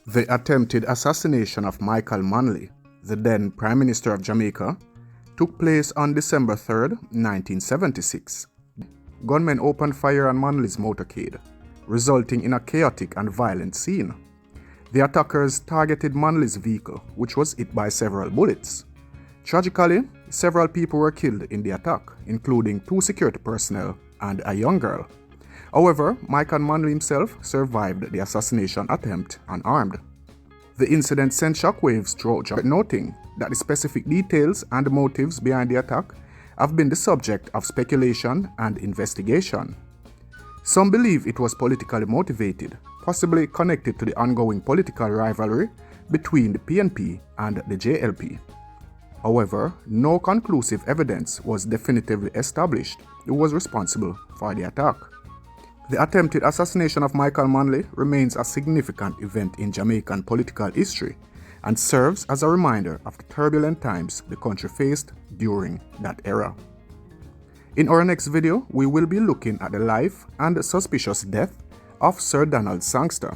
The attempted assassination of Michael Manley, the then Prime Minister of Jamaica, took place on December 3, 1976. Gunmen opened fire on Manley's motorcade, resulting in a chaotic and violent scene. The attackers targeted Manley's vehicle, which was hit by several bullets. Tragically, several people were killed in the attack, including 2 security personnel and a young girl. However, Michael Manley himself survived the assassination attempt unharmed. The incident sent shockwaves throughout Jamaica, noting that the specific details and motives behind the attack have been the subject of speculation and investigation. Some believe it was politically motivated, possibly connected to the ongoing political rivalry between the PNP and the JLP. However, no conclusive evidence was definitively established who was responsible for the attack. The attempted assassination of Michael Manley remains a significant event in Jamaican political history and serves as a reminder of the turbulent times the country faced during that era. In our next video, we will be looking at the life and suspicious death of Sir Donald Sangster,